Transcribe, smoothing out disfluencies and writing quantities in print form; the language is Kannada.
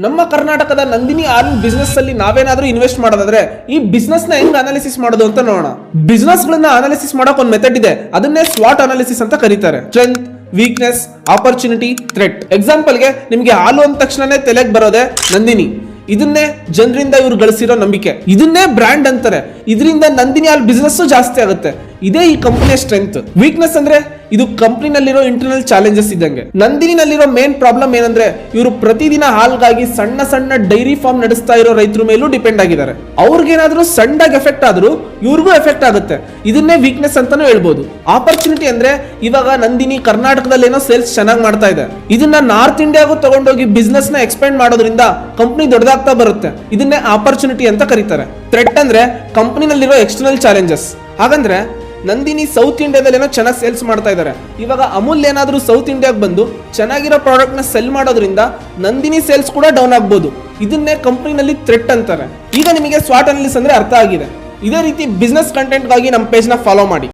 ನಮ್ಮ ಕರ್ನಾಟಕದ ನಂದಿನಿ ಹಾಲ್ ಬಿಸ್ನೆಸ್ ಅಲ್ಲಿ ನಾವೇನಾದ್ರೂ ಇನ್ವೆಸ್ಟ್ ಮಾಡೋದಾದ್ರೆ ಈ ಬಿಸ್ನೆಸ್ ನ ಹೆಂಗ್ ಅನಾಲಿಸಿಸ್ ಮಾಡೋದು ಅಂತ ನೋಡೋಣ. ಬಿಸ್ನೆಸ್ ಗಳನ್ನ ಅನಾಲಿಸಿಸ್ ಮಾಡಕ್ ಒಂದು ಮೆಥಡ್ ಇದೆ, ಅದನ್ನೇ ಸ್ವಾಟ್ ಅನಾಲಿಸಿಸ್ ಅಂತ ಕರೀತಾರೆ. Strength, weakness, opportunity, threat. Example ಗೆ ನಿಮ್ಗೆ ಹಾಲು ಅಂದ ತಕ್ಷಣನೇ ತಲೆಗೆ ಬರೋದೆ ನಂದಿನಿ. ಇದನ್ನೇ ಜನರಿಂದ ಇವ್ರು ಗಳಿಸಿರೋ ನಂಬಿಕೆ, ಇದನ್ನೇ ಬ್ರ್ಯಾಂಡ್ ಅಂತಾರೆ. ಇದರಿಂದ ನಂದಿನಿ ಹಾಲ್ ಬಿಸ್ನೆಸ್ ಜಾಸ್ತಿ ಆಗುತ್ತೆ. ಇದೇ ಈ ಕಂಪನಿಯ ಸ್ಟ್ರೆಂತ್. ವೀಕ್ನೆಸ್ ಅಂದ್ರೆ ಇದು ಕಂಪನಿನಲ್ಲಿರೋ ಇಂಟರ್ನಲ್ ಚಾಲೆಂಜಸ್ ಇದ್ದಂಗೆ. ನಂದಿನಿನಲ್ಲಿರೋ ಮೇನ್ ಪ್ರಾಬ್ಲಮ್ ಏನಂದ್ರೆ ಇವರು ಪ್ರತಿದಿನ ಹಾಲ್ಗಾಗಿ ಸಣ್ಣ ಸಣ್ಣ ಡೈರಿ ಫಾರ್ಮ್ ನಡೆಸ್ತಾ ಇರೋ ರೈತರ ಮೇಲೂ ಡಿಪೆಂಡ್ ಆಗಿದ್ದಾರೆ. ಅವ್ರಿಗೇನಾದ್ರೂ ಸಣ್ಣದಾಗಿ ಎಫೆಕ್ಟ್ ಆದ್ರೂ ಇವ್ರಿಗೂ ಎಫೆಕ್ಟ್ ಆಗುತ್ತೆ. ಇದನ್ನೇ ವೀಕ್ನೆಸ್ ಅಂತಾನೂ ಹೇಳ್ಬೋದು. ಆಪರ್ಚುನಿಟಿ ಅಂದ್ರೆ ಇವಾಗ ನಂದಿನಿ ಕರ್ನಾಟಕದಲ್ಲಿ ಏನೋ ಸೇಲ್ಸ್ ಚೆನ್ನಾಗಿ ಮಾಡ್ತಾ ಇದೆ, ಇದನ್ನ ನಾರ್ತ್ ಇಂಡಿಯಾಗೂ ತಗೊಂಡೋಗಿ ಬಿಸ್ನೆಸ್ ನ ಎಕ್ಸ್ಪೆಂಡ್ ಮಾಡೋದ್ರಿಂದ ಕಂಪನಿ ದೊಡ್ಡದಾಗ್ತಾ ಬರುತ್ತೆ. ಇದನ್ನೇ ಆಪರ್ಚುನಿಟಿ ಅಂತ ಕರೀತಾರೆ. ಥ್ರೆಟ್ ಅಂದ್ರೆ ಕಂಪನಿನಲ್ಲಿರೋ ಎಕ್ಸ್ಟರ್ನಲ್ ಚಾಲೆಂಜಸ್. ಹಾಗಂದ್ರೆ ನಂದಿನಿ ಸೌತ್ ಇಂಡಿಯಾದಲ್ಲಿ ಏನೋ ಚೆನ್ನಾಗಿ ಸೇಲ್ಸ್ ಮಾಡ್ತಾ ಇದ್ದಾರೆ, ಇವಾಗ ಅಮೂಲ್ ಏನಾದ್ರೂ ಸೌತ್ ಇಂಡಿಯಾಗೆ ಬಂದು ಚೆನ್ನಾಗಿರೋ ಪ್ರಾಡಕ್ಟ್ ನ ಸೆಲ್ ಮಾಡೋದ್ರಿಂದ ನಂದಿನಿ ಸೇಲ್ಸ್ ಕೂಡ ಡೌನ್ ಆಗ್ಬೋದು. ಇದನ್ನೇ ಕಂಪನಿನಲ್ಲಿ ಥ್ರೆಟ್ ಅಂತಾರೆ. ಈಗ ನಿಮಗೆ ಸ್ವಾಟ್ ಅನಾಲಿಸಿಸ್ ಅಂದ್ರೆ ಅರ್ಥ ಆಗಿದೆ. ಇದೇ ರೀತಿ ಬಿಸ್ನೆಸ್ ಕಂಟೆಂಟ್ ಗಾಗಿ ನಮ್ಮ ಪೇಜ್ ನ ಫಾಲೋ ಮಾಡಿ.